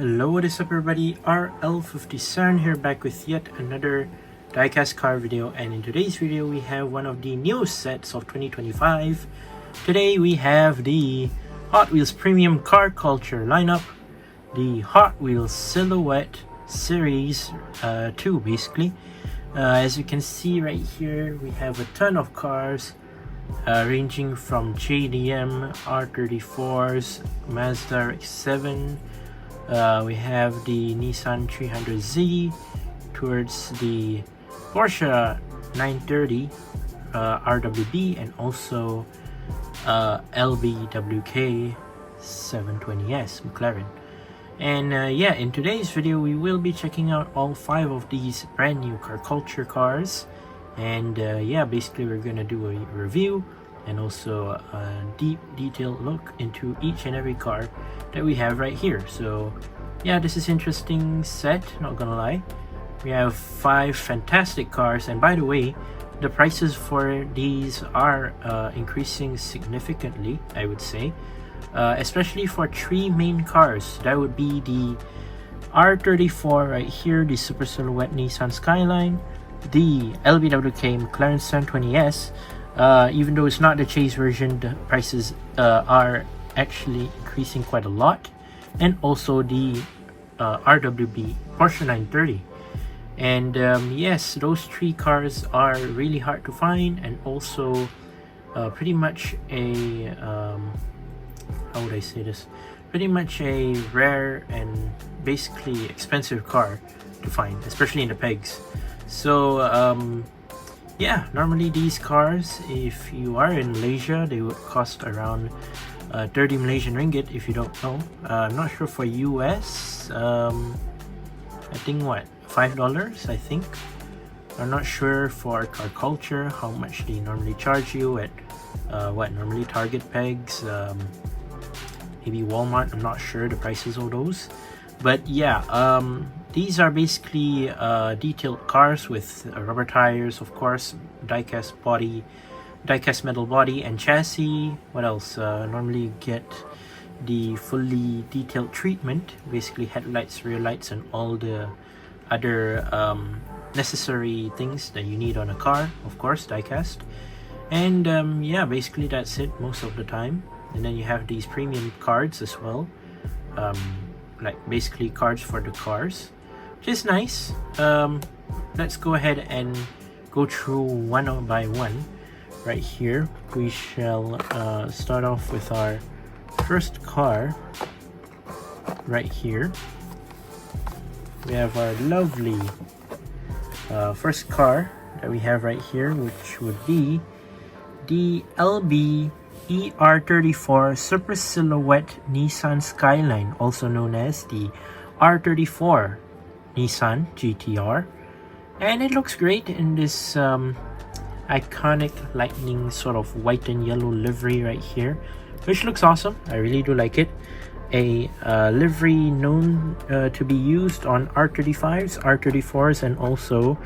Hello, what is up everybody? RL57 here, back with yet another diecast car video, and in today's video we have one of the newest sets of 2025. Today we have the Hot Wheels Premium Car Culture lineup, the Hot Wheels Silhouette Series 2 basically. As you can see right here, we have a ton of cars ranging from JDM, R34s, Mazda RX7. We have the Nissan 300Z towards the Porsche 930 RWB, and also LBWK 720S McLaren. And yeah, in today's video we will be checking out all 5 of these brand new car culture cars, and yeah, basically we're gonna do a review and also a deep detailed look into each and every car that we have right here. So yeah, this is interesting set, not gonna lie. We have 5 fantastic cars, and by the way, the prices for these are increasing significantly, I would say, especially for 3 main cars. That would be the R34 right here, the Super Silhouette Nissan Skyline, the LBWK McLaren 720S. Even though it's not the chase version, the prices are actually increasing quite a lot, and also the RWB Porsche 930. And yes, those 3 cars are really hard to find, and also pretty much a how would I say this, pretty much a rare and basically expensive car to find, especially in the pegs. So yeah, normally these cars, if you are in Malaysia, they would cost around 30 Malaysian ringgit, if you don't know. I'm not sure for US. I think what, $5, I think. I'm not sure for car culture how much they normally charge you at what, normally Target pegs, maybe Walmart. I'm not sure the prices of those, but yeah, these are basically detailed cars with rubber tires, of course, diecast metal body and chassis. What else? Normally you get the fully detailed treatment, basically headlights, rear lights, and all the other necessary things that you need on a car, of course, diecast. And yeah, basically that's it most of the time. And then you have these premium cards as well, like basically cards for the cars, which is nice. Let's go ahead and go through one by one. Right here we shall start off with our first car. Right here we have our lovely first car that we have right here, which would be the LB ER34 Super Silhouette Nissan Skyline, also known as the R34 Nissan GTR. And it looks great in this iconic lightning sort of white and yellow livery right here, which looks awesome. I really do like it. A livery known to be used on R35s, R34s, and also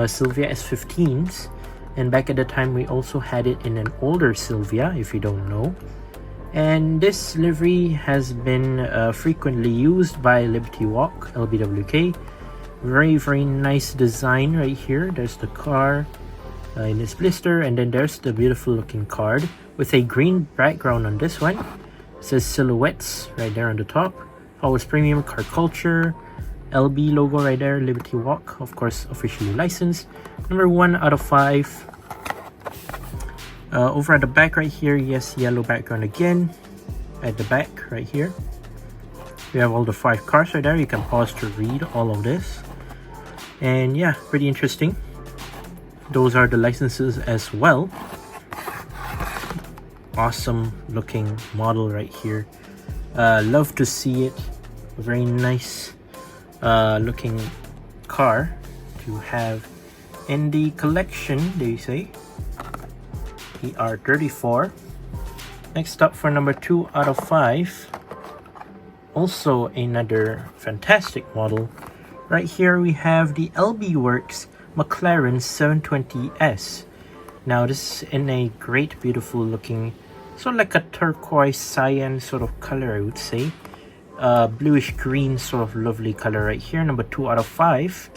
Silvia S15s. And back at the time we also had it in an older Silvia, if you don't know. And this livery has been frequently used by Liberty Walk, LBWK. Very nice design right here. There's the car in its blister, and then there's the beautiful looking card with a green background on this one. It says Silhouettes right there on the top. Always Premium Car Culture, LB logo right there, Liberty Walk, of course officially licensed. Number 1 out of 5. Over at the back right here, yes, yellow background again. At the back right here, we have all the 5 cars right there. You can pause to read all of this. And yeah, pretty interesting. Those are the licenses as well. Awesome looking model right here. Love to see it. A very nice looking car to have in the collection, they say. ER34. Next up, for number 2 out of 5, also another fantastic model. Right here we have the LB Works McLaren 720S. Now this is in a great beautiful looking, sort of like a turquoise cyan sort of color, I would say. bluish green sort of lovely color right here, number 2 out of 5.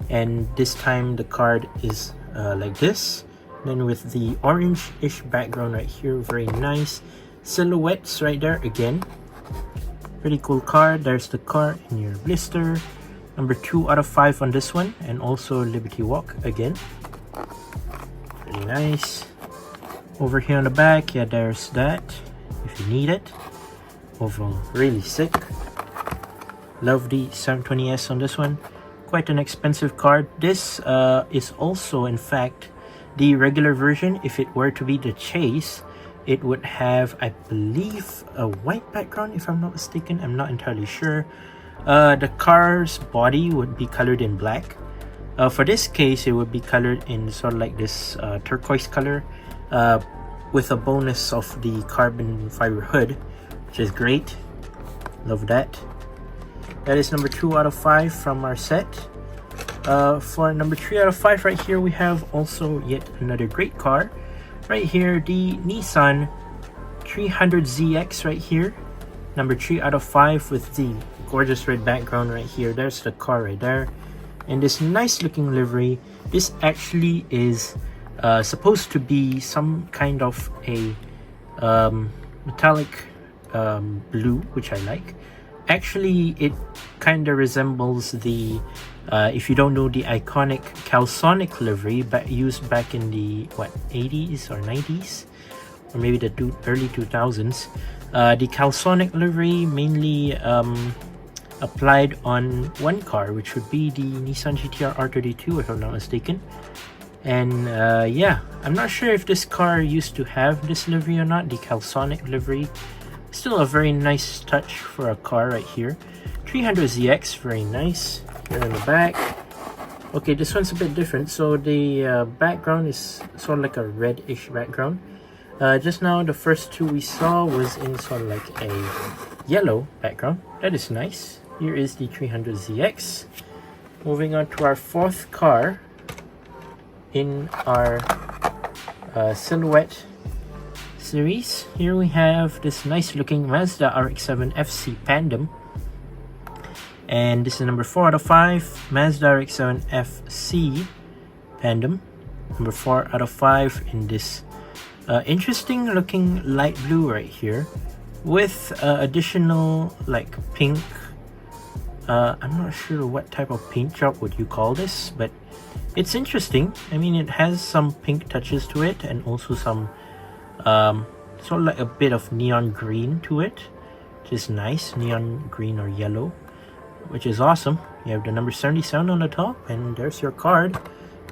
And this time the card is like this, then with the orange-ish background right here, very nice silhouettes right there again. Pretty cool card. There's the card in your blister, number 2 out of 5 on this one, and also Liberty Walk again. Pretty nice. Over here on the back, yeah, there's that if you need it. Overall, really sick. Love the 720S on this one. Quite an expensive card. This is also, in fact, the regular version. If it were to be the Chase, it would have, I believe, a white background, if I'm not mistaken. I'm not entirely sure. The car's body would be colored in black. For this case, it would be colored in sort of like this turquoise color, with a bonus of the carbon fiber hood, which is great. Love that. That is number 2 out of 5 from our set. For number 3 out of 5 right here, we have also yet another great car. Right here, the Nissan 300ZX right here. Number 3 out of 5 with the gorgeous red background right here. There's the car right there. And this nice looking livery. This actually is supposed to be some kind of a metallic blue, which I like. Actually, it kind of resembles the if you don't know, the iconic Calsonic livery used back in the 80s or 90s, or maybe the early 2000s. The Calsonic livery mainly applied on one car, which would be the Nissan GT-R R32, if I'm not mistaken. And yeah, I'm not sure if this car used to have this livery or not, the Calsonic livery. Still a very nice touch for a car right here. 300ZX, very nice. Here in the back. Okay, this one's a bit different. So the background is sort of like a reddish background. Just now, the first two we saw was in sort of like a yellow background. That is nice. Here is the 300ZX. Moving on to our fourth car in our silhouette series. Here we have this nice looking Mazda RX7 FC Pandem. And this is number 4 out of 5, Mazda RX7 FC Pandem. Number 4 out of 5 in this interesting looking light blue right here, with additional like pink. I'm not sure what type of paint job would you call this, but it's interesting. I mean, it has some pink touches to it, and also some sort of like a bit of neon green to it, which is nice. Neon green or yellow, which is awesome. You have the number 77 on the top, and there's your card.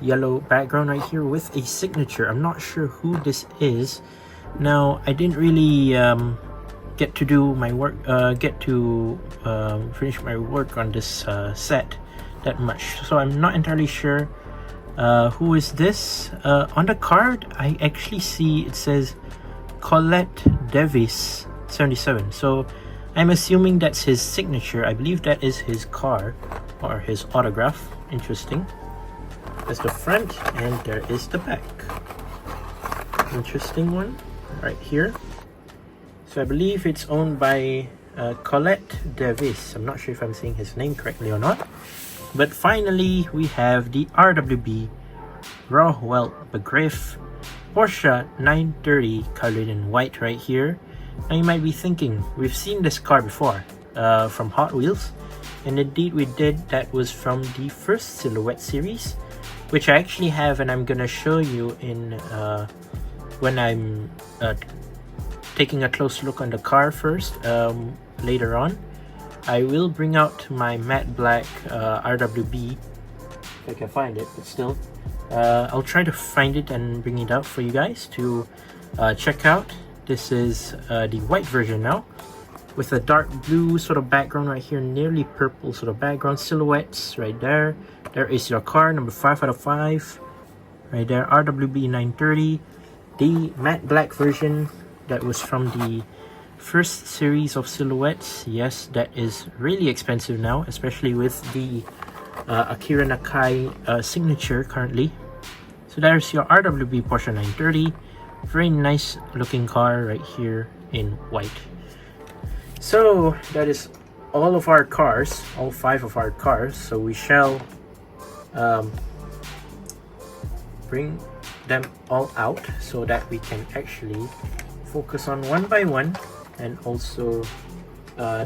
Yellow background right here with a signature. I'm not sure who this is. Now, I didn't really get to do my work, finish my work on this set that much, so I'm not entirely sure who is this. On the card, I actually see it says Colette Davis 77, so I'm assuming that's his signature. I believe that is his car or his autograph. Interesting. That's the front, and there is the back. Interesting one right here. So I believe it's owned by Colette Davis. I'm not sure if I'm saying his name correctly or not. But finally, we have the RWB Porsche Porsche 930 colored in white right here. Now you might be thinking, we've seen this car before from Hot Wheels, and indeed we did. That was from the first Silhouette series, which I actually have, and I'm gonna show you in when I'm taking a close look on the car first. Later on, I will bring out my matte black RWB if I can find it, but still I'll try to find it and bring it out for you guys to check out. This is the white version now, with a dark blue sort of background right here, nearly purple sort of background. Silhouettes right there. There is your car, number 5 out of 5 right there, RWB 930. The matte black version that was from the first series of Silhouettes. Yes, that is really expensive now, especially with the Akira Nakai signature currently. So there's your RWB Porsche 930. Very nice looking car right here in white. So that is all of our cars, all 5 of our cars. So we shall bring them all out so that we can actually focus on one by one and also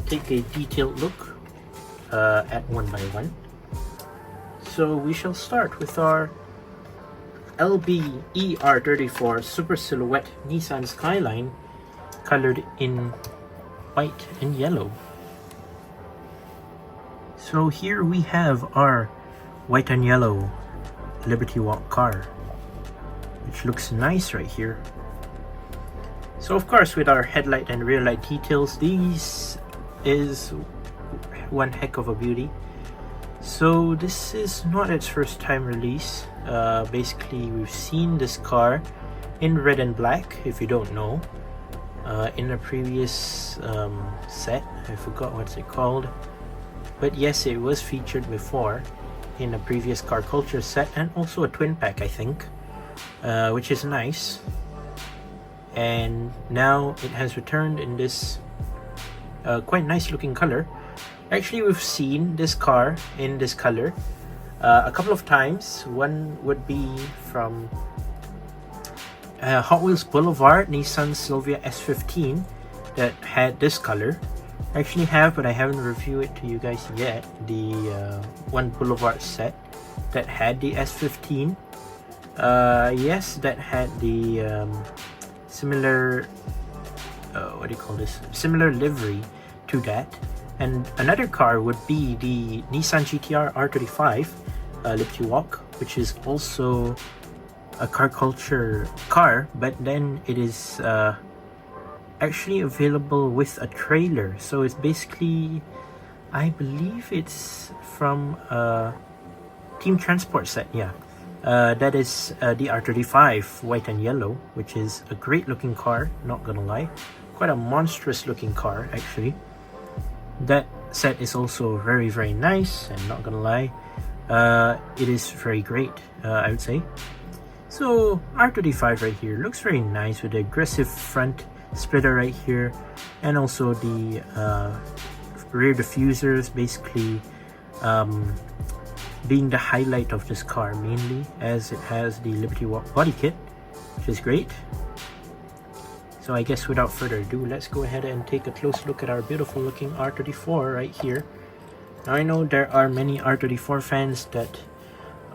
take a detailed look at one by one. So we shall start with our LBER34 Super Silhouette Nissan Skyline, colored in white and yellow. So here we have our white and yellow Liberty Walk car, which looks nice right here. So of course, with our headlight and rear light details, this is one heck of a beauty. So this is not its first time release. Basically, we've seen this car in red and black, if you don't know, in a previous set. I forgot what's it called, but yes, it was featured before in a previous car culture set, and also a twin pack, I think, which is nice. And now it has returned in this quite nice looking color. Actually, we've seen this car in this color a couple of times. One would be from Hot Wheels Boulevard, Nissan Silvia S15, that had this color. I actually have, but I haven't reviewed it to you guys yet, the one Boulevard set that had the S15. Yes, that had the similar what do you call this, similar livery to that. And another car would be the Nissan GTR R35 Liberty Walk, which is also a car culture car, but then it is actually available with a trailer. So it's basically, I believe it's from Team Transport set. Yeah, that is the R35 white and yellow, which is a great looking car, not gonna lie. Quite a monstrous looking car, actually. That set is also very, very nice, and not gonna lie, it is very great, I would say. So R35 right here looks very nice with the aggressive front splitter right here, and also the rear diffusers, basically being the highlight of this car mainly, as it has the Liberty Walk body kit, which is great. So I guess without further ado, let's go ahead and take a close look at our beautiful looking R34 right here. Now I know there are many R34 fans that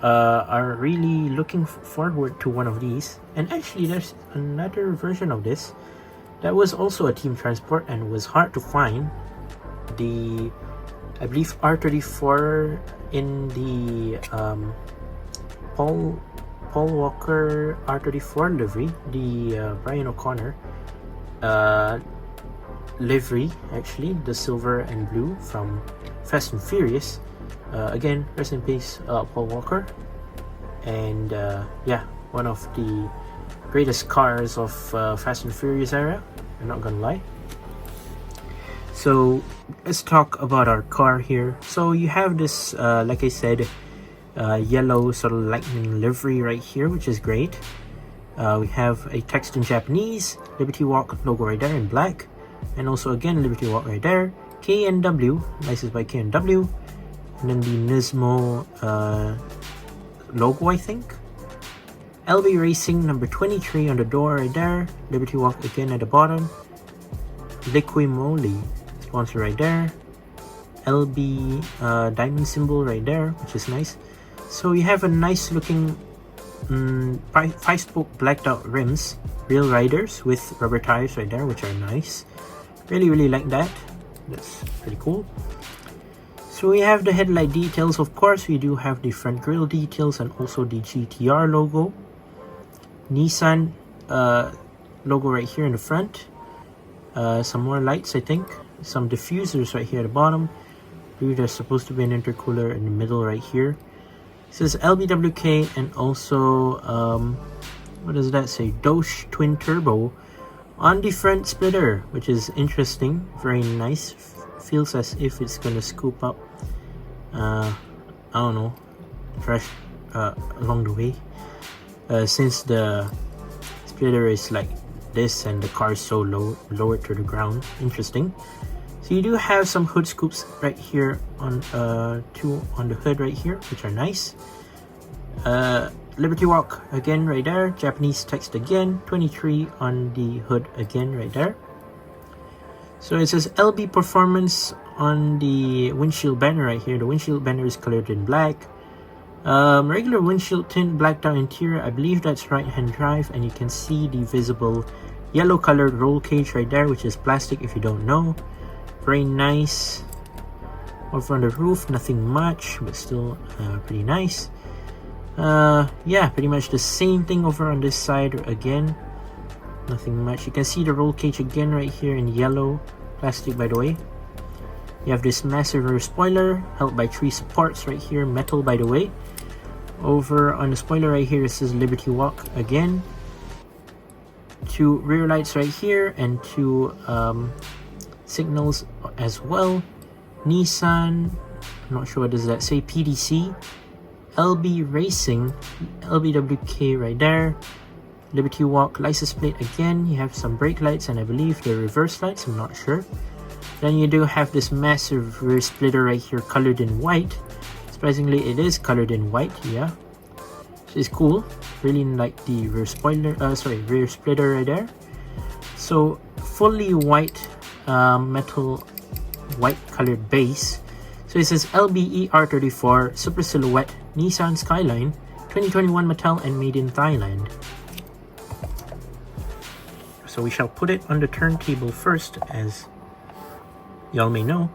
are really looking forward to one of these, and actually there's another version of this that was also a Team Transport and was hard to find. The, I believe, R34 in the Paul Walker R34 livery, the Brian O'Connor livery, actually, the silver and blue from Fast and Furious. Again, rest in peace, Paul Walker. And yeah, one of the greatest cars of Fast and Furious era, I'm not gonna lie. So let's talk about our car here. So you have this, like I said, yellow sort of lightning livery right here, which is great. We have a text in Japanese, Liberty Walk logo right there in black, and also again Liberty Walk right there, K&W, licensed by K&W, and then the Nismo logo, I think. LB Racing number 23 on the door right there, Liberty Walk again at the bottom, Liquimoli sponsor right there, LB diamond symbol right there, which is nice. So you have a nice looking 5-spoke blacked out rims, real riders with rubber tires right there, which are nice. Really like that. That's pretty cool. So we have the headlight details. Of course, we do have the front grille details and also the GTR logo. Nissan logo right here in the front. Some more lights, I think. Some diffusers right here at the bottom. I believe there's supposed to be an intercooler in the middle right here. It says LBWK, and also what does that say? Doge twin turbo on the front splitter, which is interesting. Very nice. Feels as if it's gonna scoop up I don't know, trash along the way, since the splitter is like this and the car is so lowered to the ground. Interesting. So you do have some hood scoops right here on two on the hood right here, which are nice. Liberty Walk again right there, Japanese text again, 23 on the hood again right there. So it says LB Performance on the windshield banner right here. The windshield banner is colored in black. Regular windshield tint, blacked out interior. I believe that's right hand drive, and you can see the visible yellow colored roll cage right there, which is plastic if you don't know. Very nice. Over on the roof, nothing much, but still pretty nice. Yeah, pretty much the same thing over on this side again. Nothing much. You can see the roll cage again right here in yellow plastic, by the way. You have this massive rear spoiler held by 3 supports right here, metal by the way. Over on the spoiler right here it says Liberty Walk again. 2 rear lights right here and 2 signals as well. Nissan, I'm not sure what does that say, PDC. LB Racing, LBWK right there. Liberty Walk license plate again. You have some brake lights and I believe the reverse lights, I'm not sure. Then you do have this massive rear splitter right here colored in white. Surprisingly it is colored in white, yeah. Which is cool. Really like the rear spoiler, rear splitter right there. So fully white metal white colored base. So it says LBER34 Super Silhouette Nissan Skyline 2021 Mattel and made in Thailand. So we shall put it on the turntable first, as y'all may know,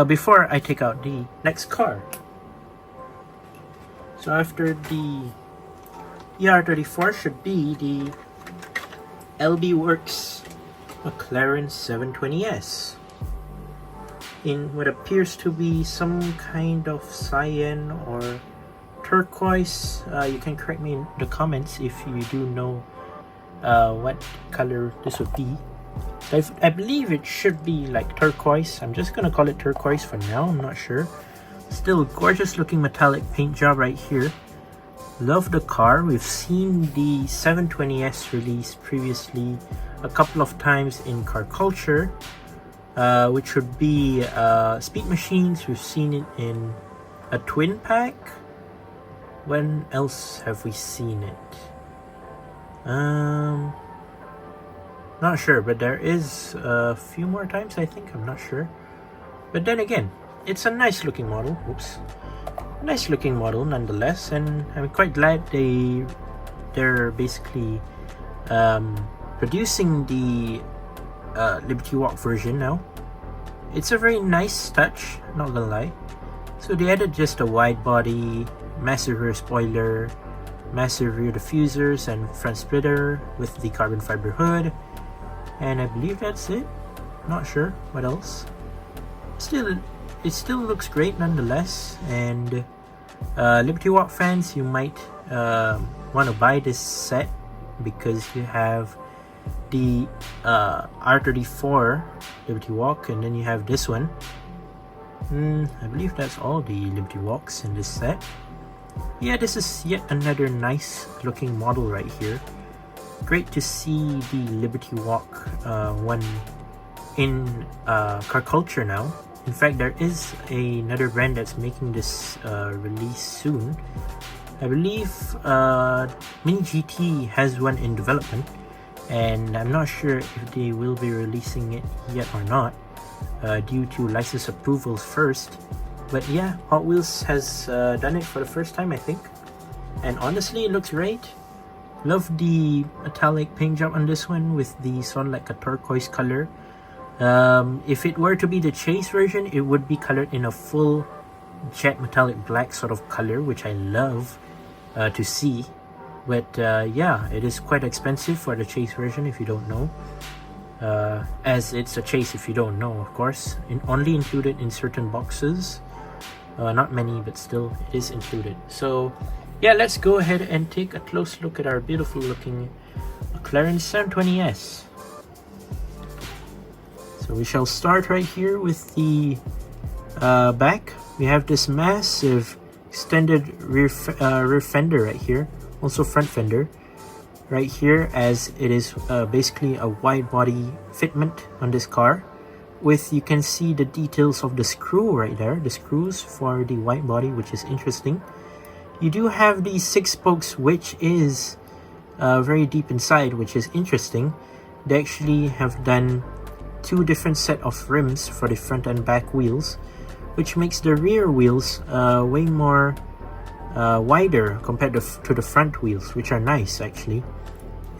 before I take out the next car. So after the ER34 should be the LB Works McLaren 720S in what appears to be some kind of cyan or turquoise. You can correct me in the comments if you do know what color this would be. I believe it should be like turquoise. I'm just gonna call it turquoise for now, I'm not sure. Still gorgeous looking metallic paint job right here. Love the car. We've seen the 720S released previously a couple of times in car culture, which would be Speed Machines. We've seen it in a twin pack. When else have we seen it? Not sure, but there is a few more times I think, I'm not sure. But then again, it's a nice looking model. Oops. Nice looking model nonetheless, and I'm quite glad they're basically producing the Liberty Walk version now. It's a very nice touch, not gonna lie. So they added just a wide body, massive rear spoiler, massive rear diffusers and front splitter with the carbon fiber hood, and I believe that's it. Not sure what else. Still, it still looks great nonetheless, and Liberty Walk fans, you might want to buy this set because you have the R34 Liberty Walk, and then you have this one. I believe that's all the Liberty Walks in this set. Yeah, this is yet another nice looking model right here. Great to see the Liberty Walk one in car culture now. In fact, there is another brand that's making this release soon. I believe Mini GT has one in development, and I'm not sure if they will be releasing it yet or not, due to license approvals first. But yeah, Hot Wheels has done it for the first time, I think, and honestly it looks great. Love the metallic paint job on this one with the sort of like a turquoise color. If it were to be the chase version, it would be colored in a full jet metallic black sort of color, which I love to see. But yeah, it is quite expensive for the chase version if you don't know, as it's a chase if you don't know, of course. Only included in certain boxes, not many, but still it is included. So yeah, let's go ahead and take a close look at our beautiful looking McLaren 720S. So we shall start right here with the back. We have this massive extended rear fender right here, also front fender right here, as it is basically a wide body fitment on this car. with, you can see the details of the screw right there, the screws for the white body, which is interesting. You do have the 6 spokes, which is very deep inside, which is interesting. They actually have done 2 different set of rims for the front and back wheels, which makes the rear wheels way more wider compared to the front wheels, which are nice actually.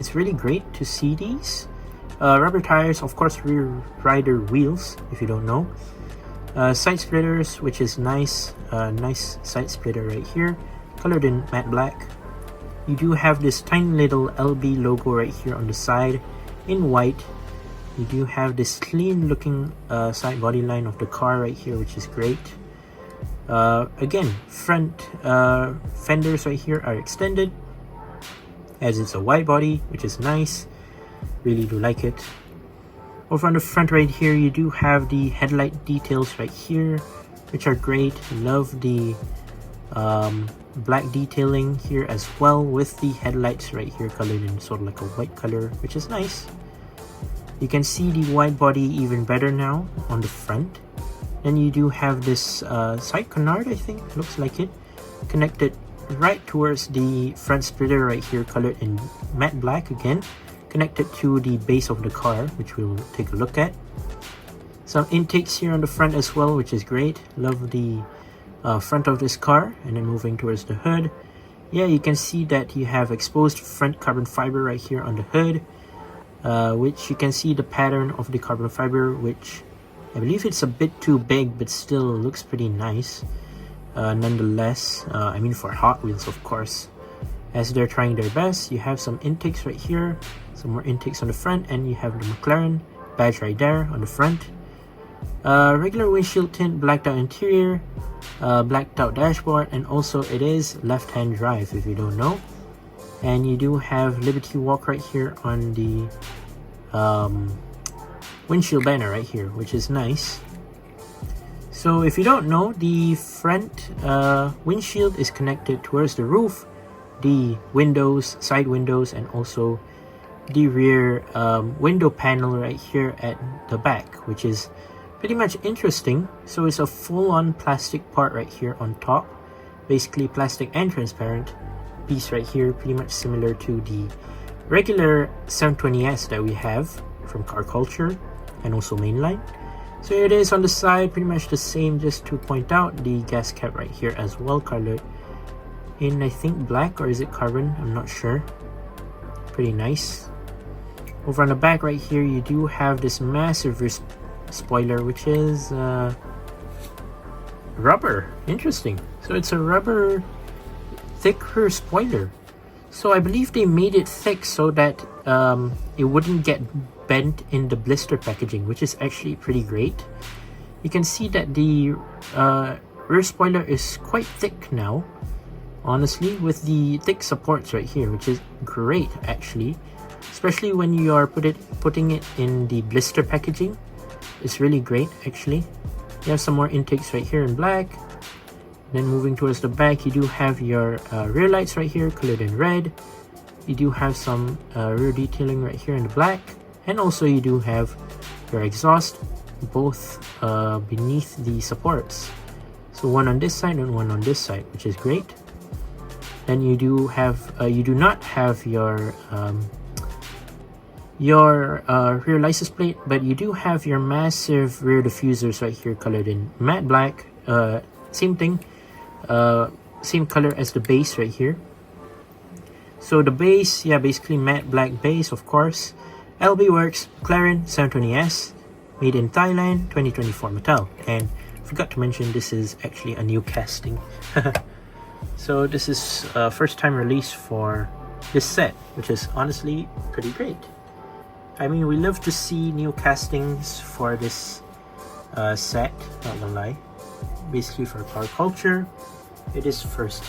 It's really great to see these. Rubber tires, of course, rear rider wheels, if you don't know. Side splitters, which is nice. Nice side splitter right here, colored in matte black. You do have this tiny little LB logo right here on the side in white. You do have this clean looking side body line of the car right here, which is great. Again, front fenders right here are extended, as it's a wide body, which is nice. Really do like it. Over on the front right here, you do have the headlight details right here, which are great. Love the black detailing here as well, with the headlights right here colored in sort of like a white color, which is nice. You can see the wide body even better now on the front. Then you do have this side canard, I think, looks like it, connected right towards the front splitter right here, colored in matte black again, connected to the base of the car, which we'll take a look at. Some intakes here on the front as well, which is great. Love the front of this car. And then moving towards the hood, yeah, you can see that you have exposed front carbon fiber right here on the hood, which you can see the pattern of the carbon fiber, which I believe it's a bit too big, but still looks pretty nice nonetheless. I mean, for Hot Wheels, of course, as they're trying their best. You have some intakes right here, some more intakes on the front, and you have the McLaren badge right there on the front. Regular windshield tint, blacked out interior, blacked out dashboard, and also it is left-hand drive if you don't know. And you do have Liberty Walk right here on the windshield banner right here, which is nice. So if you don't know, the front windshield is connected towards the roof, the windows, side windows, and also the rear window panel right here at the back, which is pretty much interesting. So it's a full-on plastic part right here on top, basically plastic and transparent piece right here, pretty much similar to the regular 720S that we have from Car Culture and also Mainline. So it is on the side, pretty much the same. Just to point out, the gas cap right here as well, colored in, I think, black, or is it carbon? I'm not sure. Pretty nice. Over on the back right here, you do have this massive rear spoiler, which is rubber. Interesting. So it's a rubber thick rear spoiler. So I believe they made it thick so that it wouldn't get bent in the blister packaging, which is actually pretty great. You can see that the rear spoiler is quite thick now, honestly, with the thick supports right here, which is great actually, especially when you are putting it in the blister packaging. It's really great actually. You have some more intakes right here in black. Then moving towards the back, you do have your rear lights right here colored in red. You do have some rear detailing right here in the black, and also you do have your exhaust both beneath the supports. So one on this side and one on this side, which is great. Then you do have you do not have your rear license plate, but you do have your massive rear diffusers right here colored in matte black. Same thing, same color as the base right here. So the base, yeah, basically matte black base, of course. LB Works McLaren 720S, made in Thailand, 2024 Mattel. And forgot to mention, this is actually a new casting. So this is first time release for this set, which is honestly pretty great. I mean, we love to see new castings for this set, not gonna lie. Basically for Car Culture, it is first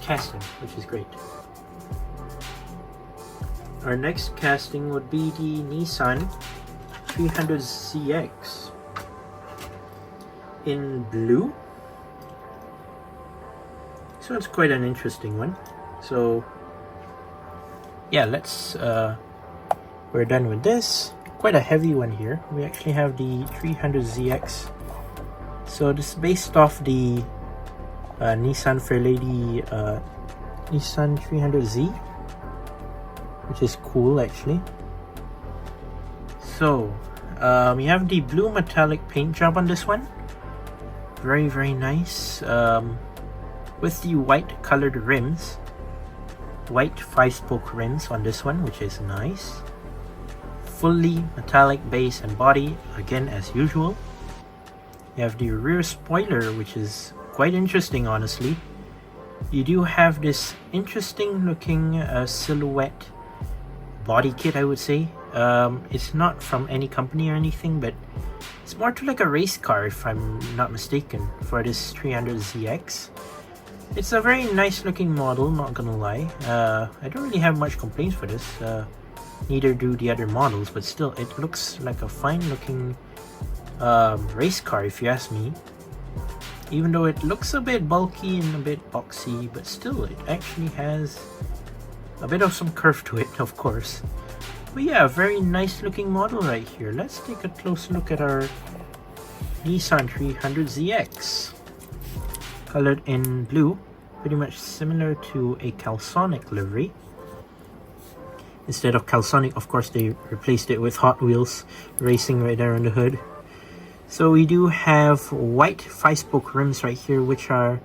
casting, which is great. Our next casting would be the Nissan 300ZX in blue. So it's quite an interesting one. So yeah, let's we're done with this. quite a heavy one here. We actually have the 300ZX. So this is based off the Nissan Fairlady Nissan 300Z, which is cool actually. So we have the blue metallic paint job on this one. Very nice. With the white colored rims, white 5-spoke rims on this one, which is nice. Fully metallic base and body, again as usual. You have the rear spoiler, which is quite interesting honestly. You do have this interesting looking silhouette body kit, I would say. It's not from any company or anything, but it's more to like a race car if I'm not mistaken for this 300ZX. It's a very nice looking model, not gonna lie. I don't really have much complaints for this. Neither do the other models, but still it looks like a fine looking race car if you ask me. Even though it looks a bit bulky and a bit boxy, but still it actually has a bit of some curve to it, of course. But yeah, a very nice looking model right here. Let's take a close look at our Nissan 300ZX. Colored in blue, pretty much similar to a Calsonic livery. Instead of Calsonic, of course, they replaced it with Hot Wheels Racing right there on the hood. So we do have white 5-spoke rims right here, which are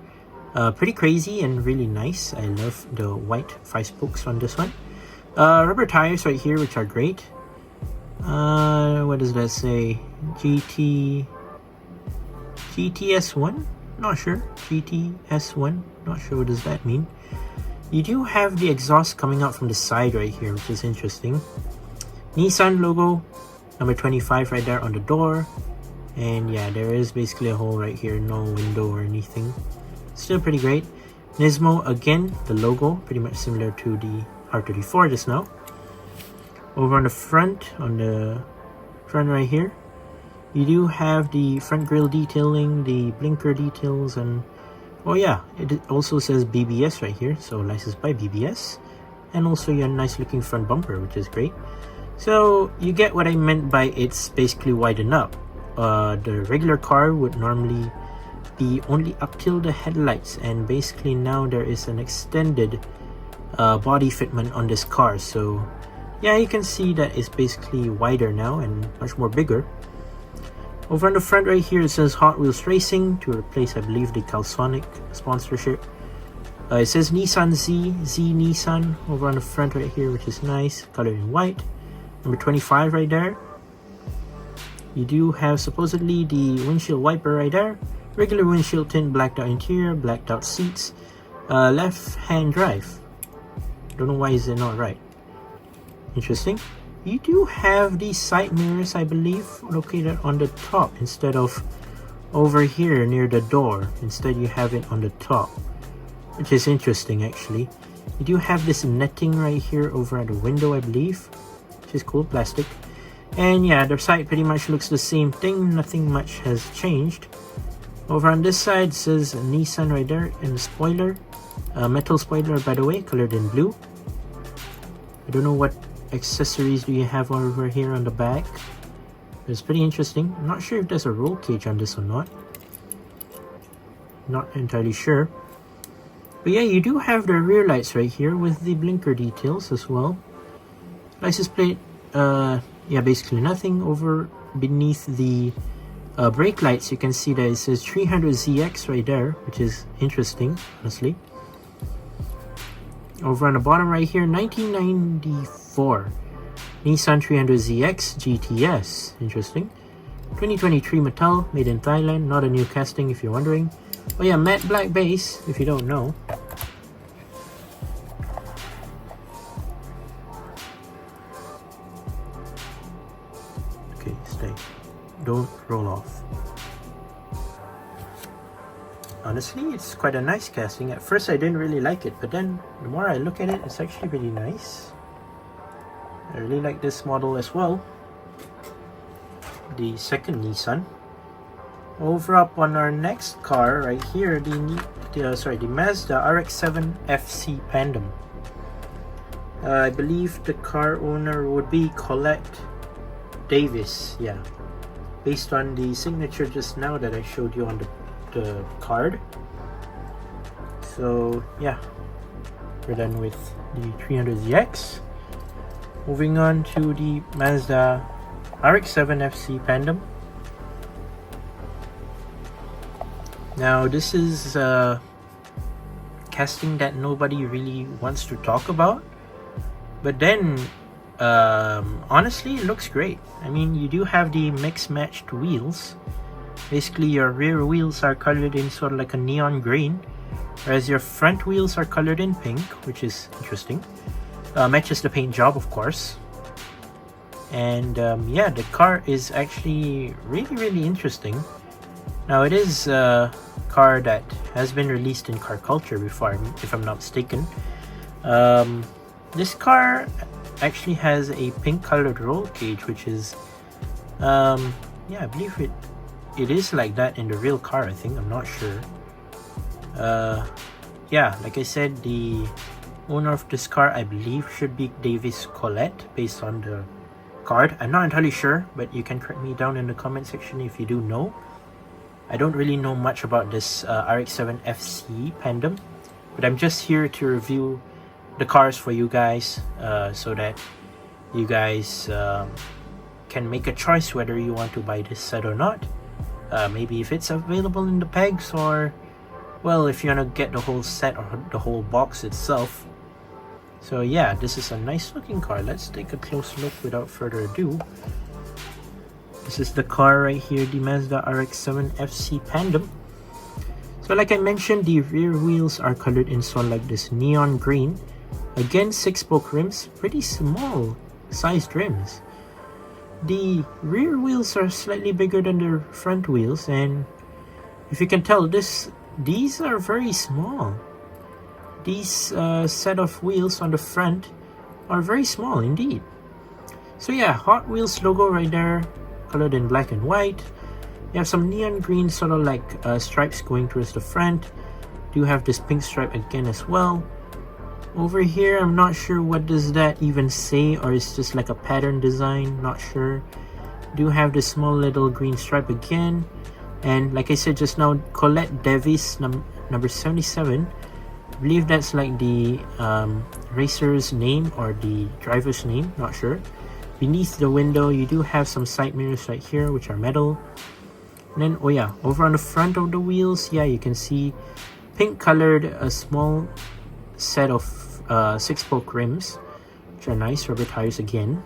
pretty crazy and really nice. I love the white 5-spokes on this one. Rubber tires right here, which are great. What does that say? GTS1? Not sure. GTS1? Not sure what does that mean. You do have the exhaust coming out from the side right here, which is interesting. Nissan logo, number 25 right there on the door. And yeah, there is basically a hole right here, no window or anything. Still pretty great. Nismo, again, the logo, pretty much similar to the R34 just now. Over on the front right here, you do have the front grille detailing, the blinker details, and oh yeah, it also says BBS right here, so licensed by BBS. And also your nice looking front bumper, which is great. So you get what I meant by it's basically widened up. The regular car would normally be only up till the headlights, and basically now there is an extended body fitment on this car. So yeah, you can see that it's basically wider now and much more bigger. Over on the front right here, it says Hot Wheels Racing to replace, I believe, the Calsonic sponsorship. It says Nissan Z Nissan over on the front right here, which is nice, colored in white. Number 25 right there. You do have supposedly the windshield wiper right there. Regular windshield tint, blacked out interior, blacked out seats. Left hand drive. Don't know why is it not right. Interesting. You do have these side mirrors, I believe, located on the top instead of over here near the door. Instead you have it on the top, which is interesting actually. You do have this netting right here over at the window, I believe, which is cool, plastic. And yeah, the side pretty much looks the same thing, nothing much has changed. Over on this side it says Nissan right there, and the spoiler, metal spoiler by the way, colored in blue. I don't know what accessories do you have over here on the back. It's pretty interesting. I'm not sure if there's a roll cage on this or not. Not entirely sure. But yeah, you do have the rear lights right here with the blinker details as well. License plate, yeah, basically nothing. Over beneath the brake lights, you can see that it says 300ZX right there, which is interesting, honestly. Over on the bottom right here, 1994 Nissan 300ZX GTS. Interesting. 2023 metal, made in Thailand, not a new casting if you're wondering. Oh yeah, matte black base if you don't know. Okay, stay. Don't roll off. Honestly, it's quite a nice casting. At first I didn't really like it, but then the more I look at it, it's actually pretty nice. I really like this model as well. The second Nissan. Over up on our next car right here, the Mazda RX7 FC Pandem. I believe the car owner would be Colette Davis, yeah, based on the signature just now that I showed you on the card. So yeah, we're done with the 300ZX. Moving on to the Mazda RX7 FC Pandem. Now this is casting that nobody really wants to talk about, but then honestly it looks great. I mean, you do have the mix matched wheels. Basically your rear wheels are colored in sort of like a neon green, whereas your front wheels are colored in pink, which is interesting. Matches the paint job, of course. And yeah, the car is actually really interesting. Now it is a car that has been released in car culture before, if I'm not mistaken. This car actually has a pink colored roll cage, which is yeah, I believe it is like that in the real car, I think. I'm not sure. Yeah, like I said, the owner of this car, I believe, should be Davis Colette based on the card. I'm not entirely sure, but you can correct me down in the comment section if you do know. I don't really know much about this RX7 FC Pandem, but I'm just here to review the cars for you guys, so that you guys can make a choice whether you want to buy this set or not. Maybe if it's available in the pegs, or well, if you want to get the whole set or the whole box itself. So yeah, this is a nice looking car. Let's take a close look without further ado. This is the car right here, the Mazda RX7 FC Pandem. So like I mentioned, the rear wheels are colored in sort of like this neon green. Again, 6-spoke rims, pretty small sized rims. The rear wheels are slightly bigger than the front wheels, and if you can tell, these are very small. These set of wheels on the front are very small indeed. So yeah, Hot Wheels logo right there, colored in black and white. You have some neon green sort of like stripes going towards the front. You have this pink stripe again as well. Over here, I'm not sure what does that even say, or it's just like a pattern design, not sure. Do have this small little green stripe again. And like I said just now, Colette Davis number 77. I believe that's like the racer's name or the driver's name, not sure. Beneath the window, you do have some side mirrors right here, which are metal. And then, oh yeah, over on the front of the wheels, yeah, you can see pink colored, a small set of 6-spoke rims, which are nice, rubber tires again.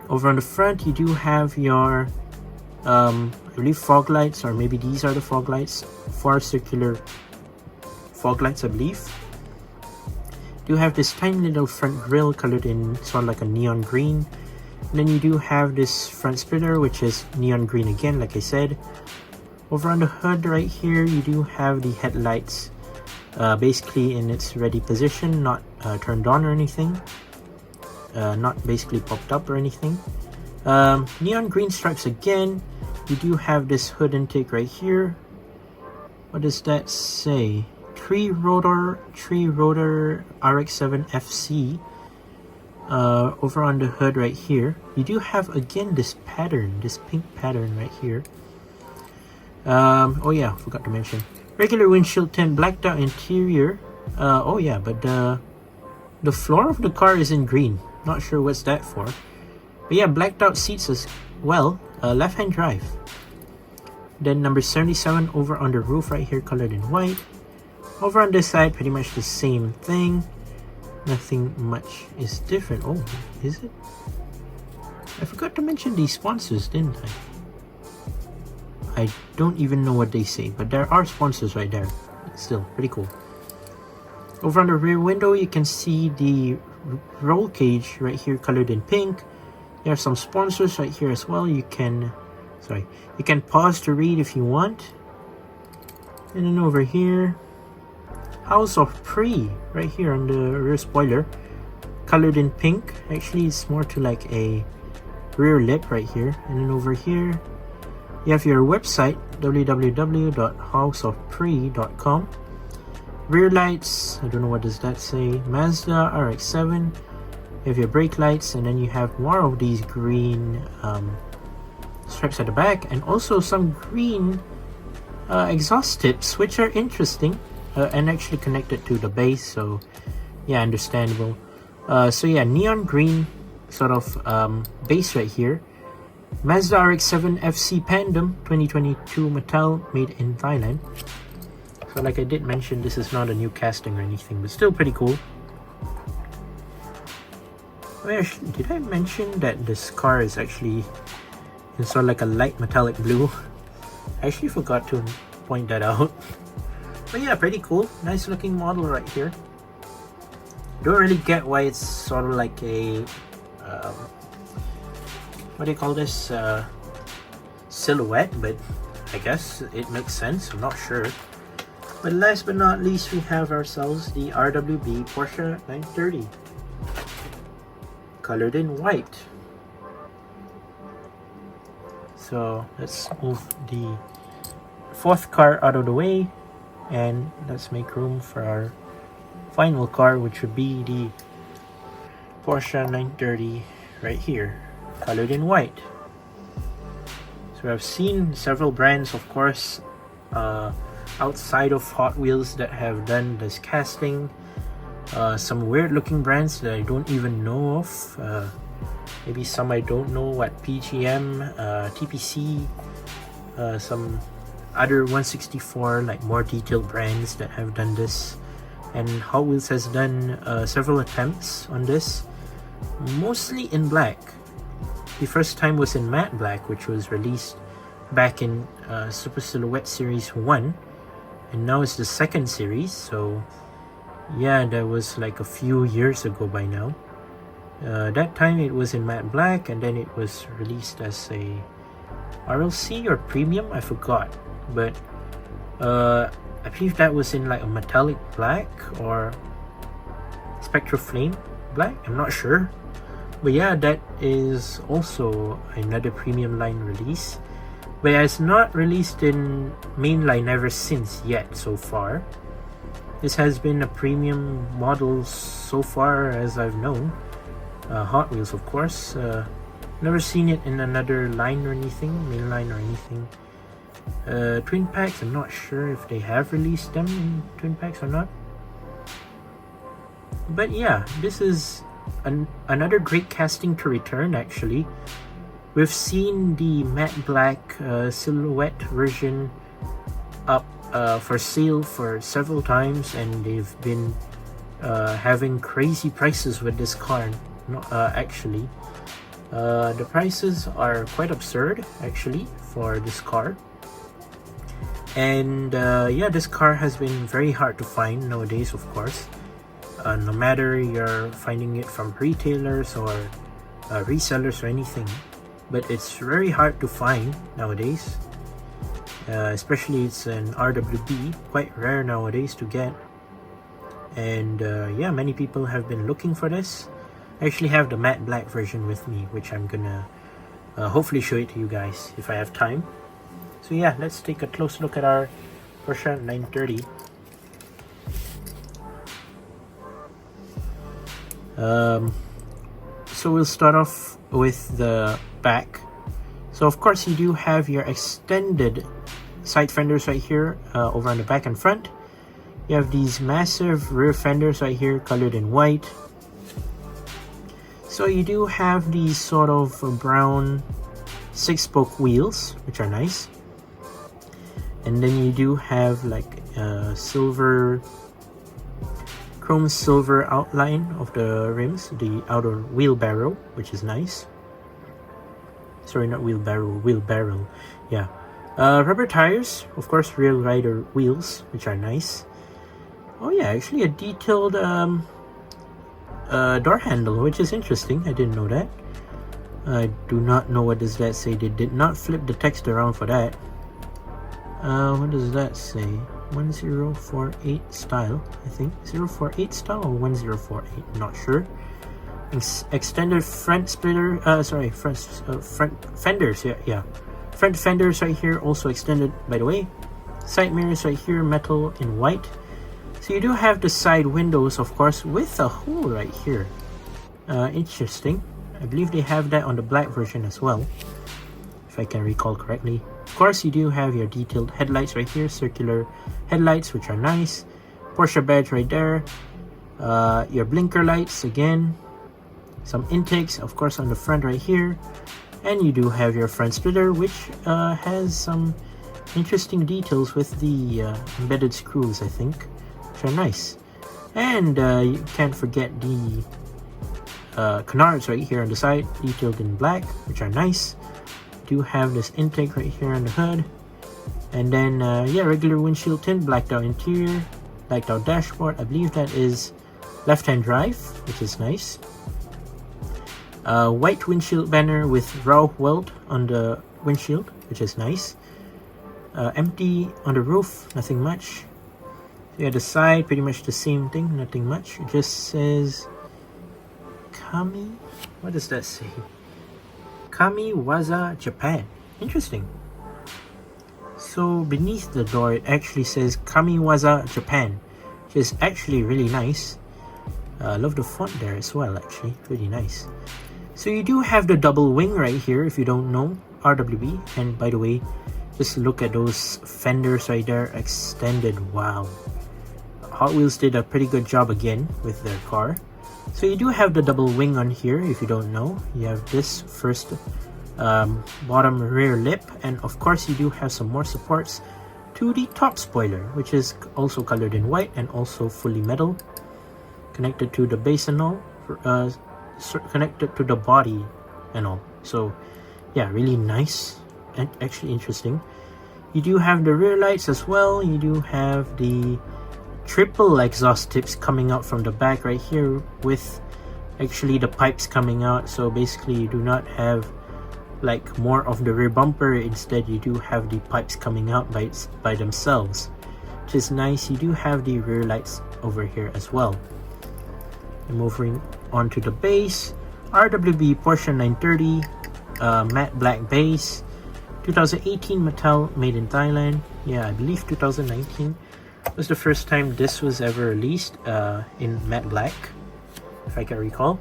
Over on the front, you do have your I believe fog lights, or maybe these are the fog lights, 4 circular fog lights, I believe. You have this tiny little front grille colored in sort of like a neon green. And then you do have this front splitter, which is neon green again, like I said. Over on the hood right here, you do have the headlights basically in its ready position, not turned on or anything, not basically popped up or anything. Neon green stripes again. You do have this hood intake right here. What does that say? Tree rotor RX7 FC. Over on the hood right here, you do have again this pattern, this pink pattern right here. Oh yeah, forgot to mention, regular windshield tint, blacked out interior. Oh yeah, but the floor of the car is in green, not sure what's that for. But yeah, blacked out seats as well, left hand drive. Then number 77 over on the roof right here, colored in white. Over on this side, pretty much the same thing. Nothing much is different. Oh, is it? I forgot to mention these sponsors, didn't I? I don't even know what they say, but there are sponsors right there. Still, pretty cool. Over on the rear window, you can see the roll cage right here, colored in pink. There are some sponsors right here as well. You can pause to read if you want. And then over here, House of Pre right here on the rear spoiler, colored in pink. Actually, it's more to like a rear lip right here. And then over here, you have your website, www.houseofpre.com. Rear lights, I don't know what does that say. Mazda RX7. You have your brake lights, and then you have more of these green stripes at the back, and also some green exhaust tips, which are interesting and actually connected to the base, so yeah, understandable. So yeah, neon green sort of base right here. Mazda RX7 FC Pandem 2022 metal, made in Thailand. So like I did mention, this is not a new casting or anything, but still pretty cool. Did I mention that this car is actually in sort of like a light metallic blue? I actually forgot to point that out. But yeah, pretty cool. Nice looking model right here. Don't really get why it's sort of like a what do you call this, silhouette, but I guess it makes sense. I'm not sure. But last but not least, we have ourselves the RWB Porsche 930, colored in white. So let's move the fourth car out of the way, and let's make room for our final car, which would be the Porsche 930 right here, colored in white. So I've seen several brands, of course, outside of Hot Wheels that have done this casting. Some weird looking brands that I don't even know of. Maybe some I don't know, what PGM, TPC, some other 164 like more detailed brands that have done this. And Hot Wheels has done several attempts on this, mostly in black. The first time was in matte black, which was released back in Super Silhouette Series 1, and now it's the second series, so yeah, that was like a few years ago by now. That time it was in matte black, and then it was released as a RLC or premium, I forgot, but I believe that was in like a metallic black or spectral flame black, I'm not sure. But yeah, that is also another premium line release, but it's not released in mainline ever since yet so far. This has been a premium model so far as I've known. Hot Wheels, of course. Never seen it in another line or anything, mainline or anything. Twin packs, I'm not sure if they have released them in twin packs or not. But yeah, this is another great casting to return actually. We've seen the matte black silhouette version up for sale for several times, and they've been having crazy prices with this car. Actually, the prices are quite absurd actually for this car. And yeah, this car has been very hard to find nowadays, of course. No matter you're finding it from retailers or resellers or anything, but it's very hard to find nowadays. Especially it's an RWB, quite rare nowadays to get. And yeah, many people have been looking for this. I actually have the matte black version with me, which I'm gonna hopefully show it to you guys if I have time. So yeah, let's take a close look at our Porsche 930. So we'll start off with the back. So of course you do have your extended side fenders right here over on the back and front. You have these massive rear fenders right here, colored in white. So you do have these sort of brown 6-spoke wheels, which are nice. And then you do have like silver, chrome silver outline of the rims, the outer wheel barrel, which is nice. Sorry, not wheelbarrow, wheel barrel. Yeah. Rubber tires, of course, rear rider wheels, which are nice. Oh yeah, actually a detailed door handle, which is interesting. I didn't know that. I do not know what does that say. They did not flip the text around for that. What does that say? 1048 style, I think. 048 style or 1048, I'm not sure. Extended front splitter, front fenders, yeah. Front fenders right here, also extended, by the way. Side mirrors right here, metal in white. So you do have the side windows, of course, with a hole right here. Interesting. I believe they have that on the black version as well, if I can recall correctly. Of course, you do have your detailed headlights right here, circular headlights, which are nice. Porsche badge right there. Your blinker lights again. Some intakes, of course, on the front right here. And you do have your front splitter, which has some interesting details with the embedded screws, I think, which are nice. And you can't forget the canards right here on the side, detailed in black, which are nice. Do have this intake right here on the hood, and then yeah, regular windshield tint, blacked out interior, blacked out dashboard. I believe that is left-hand drive, which is nice. White windshield banner with raw weld on the windshield, which is nice. Empty on the roof, nothing much. Yeah, the side, pretty much the same thing, nothing much. It just says Kami. What does that say? Kamiwaza, Japan. Interesting. So beneath the door, it actually says Kamiwaza, Japan, which is actually really nice. I love the font there as well, actually, really nice. So you do have the double wing right here, if you don't know, RWB. And by the way, just look at those fenders right there, extended. Wow. Hot Wheels did a pretty good job again with their car. So you do have the double wing on here, if you don't know. You have this first bottom rear lip, and of course you do have some more supports to the top spoiler, which is also colored in white and also fully metal, connected to the base and all, connected to the body and all. So yeah, really nice and actually interesting. You do have the rear lights as well. You do have the triple exhaust tips coming out from the back right here, with actually the pipes coming out. So basically you do not have like more of the rear bumper, instead you do have the pipes coming out by themselves, which is nice. You do have the rear lights over here as well. And moving on to the base, RWB Porsche 930 matte black base, 2018 metal, made in Thailand. Yeah, I believe 2019 was the first time this was ever released in matte black, if I can recall.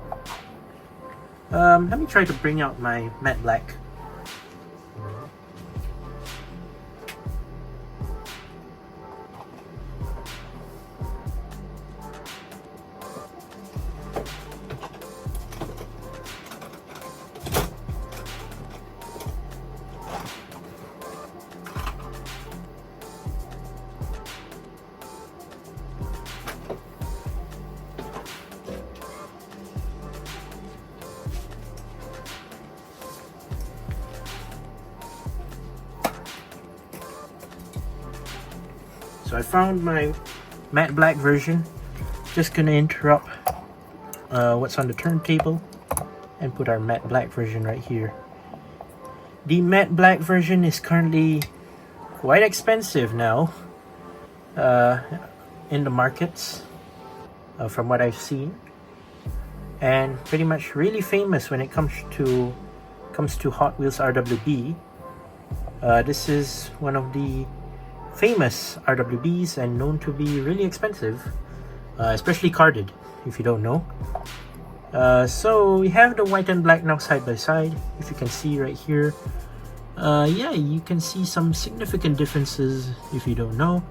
Let me try to bring out my matte black. So I found my matte black version. Just gonna interrupt what's on the turntable and put our matte black version right here. The matte black version is currently quite expensive now in the markets, from what I've seen, and pretty much really famous when it comes to Hot Wheels RWB. This is one of the famous RWBs and known to be really expensive, especially carded, if you don't know. So we have the white and black now side by side, if you can see right here. Yeah, you can see some significant differences if you don't know.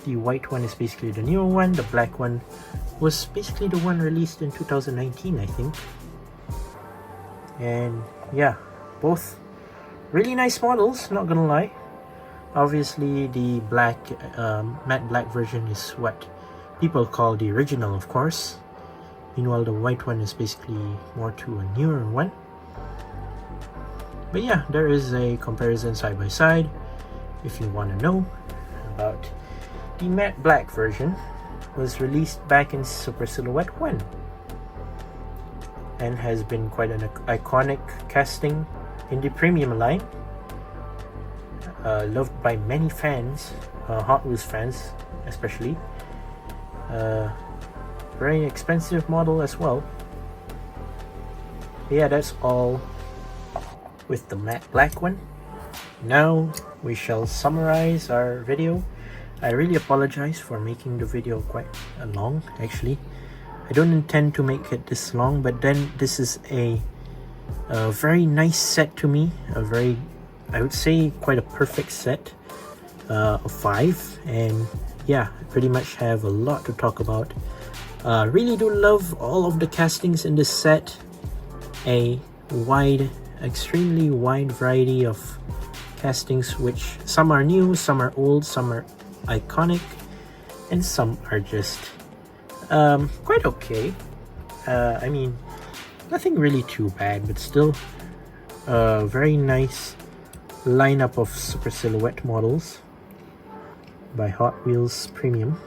The white one is basically the newer one, the black one was basically the one released in 2019, I think. And yeah, both really nice models, not gonna lie. Obviously the black matte black version is what people call the original, of course. Meanwhile the white one is basically more to a newer one. But yeah, there is a comparison side by side if you want to know about. The matte black version was released back in Super Silhouette 1 and has been quite an iconic casting in the premium line. Loved by many fans, Hot Wheels fans especially. Very expensive model as well. Yeah, that's all with the matte black one. Now we shall summarize our video. I really apologize for making the video quite long, actually. I don't intend to make it this long, but then this is a very nice set to me. I would say quite a perfect set of 5, and yeah, I pretty much have a lot to talk about. Really do love all of the castings in this set. Extremely wide variety of castings, which some are new, some are old, some are iconic, and some are just quite okay. I mean, nothing really too bad, but still a very nice lineup of super silhouette models by Hot Wheels Premium.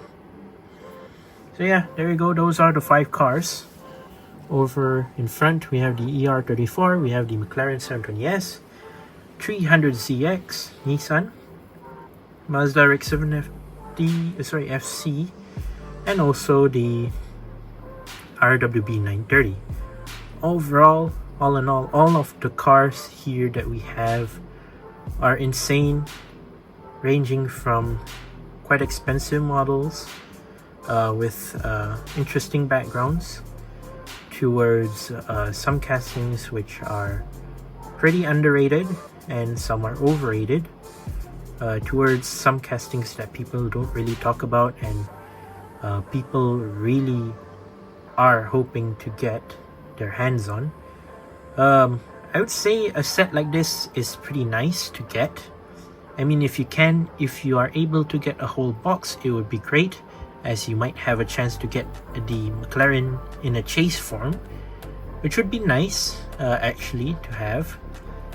So yeah, there you go. Those are the 5 cars. Over in front, we have the ER34, we have the McLaren 720S, 300ZX Nissan, Mazda RX7 FC, and also the RWB 930. Overall, all in all of the cars here that we have are insane, ranging from quite expensive models with interesting backgrounds towards some castings which are pretty underrated and some are overrated, towards some castings that people don't really talk about and people really are hoping to get their hands on. I would say a set like this is pretty nice to get. I mean, if you are able to get a whole box, it would be great, as you might have a chance to get the McLaren in a chase form, which would be nice actually to have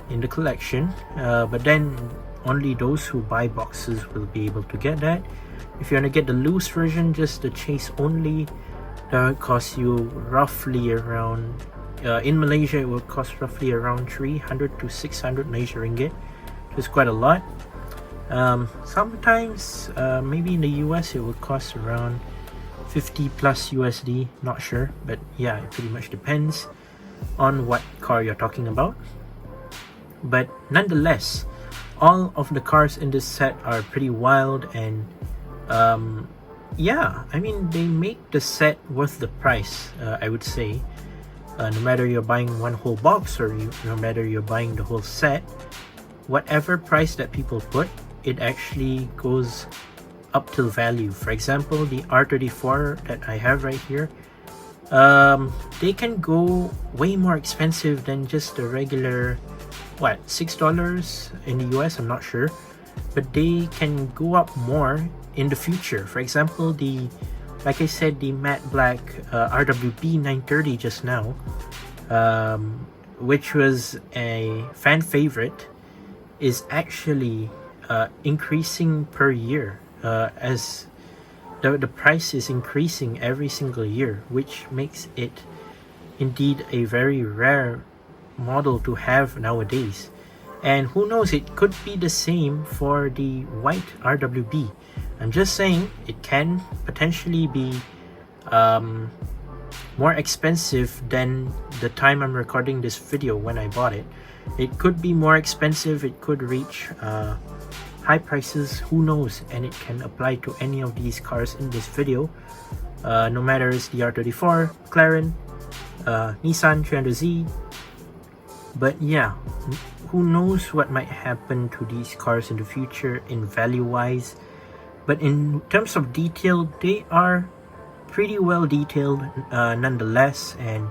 in the collection, but then only those who buy boxes will be able to get that. If you want to get the loose version, just the chase only, that would cost you roughly around in Malaysia, it will cost roughly around 300 to 600 Malaysia ringgit, which is quite a lot. Sometimes maybe in the US it will cost around 50 plus USD, not sure, but yeah, it pretty much depends on what car you're talking about. But nonetheless, all of the cars in this set are pretty wild, and yeah, I mean, they make the set worth the price, I would say. No matter you're buying one whole box or no matter you're buying the whole set, whatever price that people put, it actually goes up to value. For example, the R34 that I have right here, they can go way more expensive than just the regular, what, $6 in the US, I'm not sure, but they can go up more in the future. For example, like I said, the matte black RWB 930 just now, which was a fan favorite, is actually increasing per year, as the price is increasing every single year, which makes it indeed a very rare model to have nowadays. And who knows, it could be the same for the white RWB. I'm just saying it can potentially be more expensive than the time I'm recording this video when I bought it. It could be more expensive, it could reach high prices, who knows, and it can apply to any of these cars in this video, no matter it's the R34, McLaren, Nissan 300Z. But yeah, who knows what might happen to these cars in the future in value wise. But in terms of detail, they are pretty well detailed nonetheless, and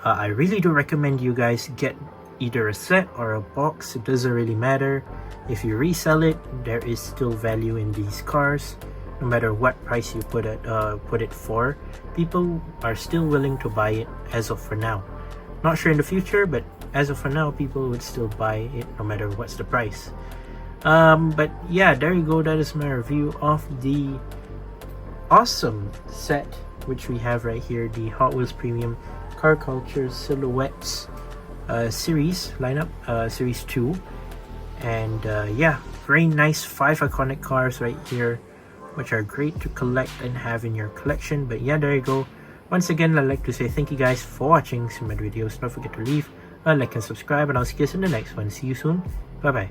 I really do recommend you guys get either a set or a box. It doesn't really matter. If you resell it, there is still value in these cars, no matter what price you put it for. People are still willing to buy it as of for now. Not sure in the future, but as of for now, people would still buy it no matter what's the price. But yeah, there you go. That is my review of the awesome set which we have right here, the Hot Wheels Premium Car Culture Silhouettes series lineup, series 2. And yeah, very nice 5 iconic cars right here, which are great to collect and have in your collection. But yeah, there you go. Once again, I'd like to say thank you guys for watching some of my videos. Don't forget to leave a like and subscribe, and I'll see you guys in the next one. See you soon. Bye bye.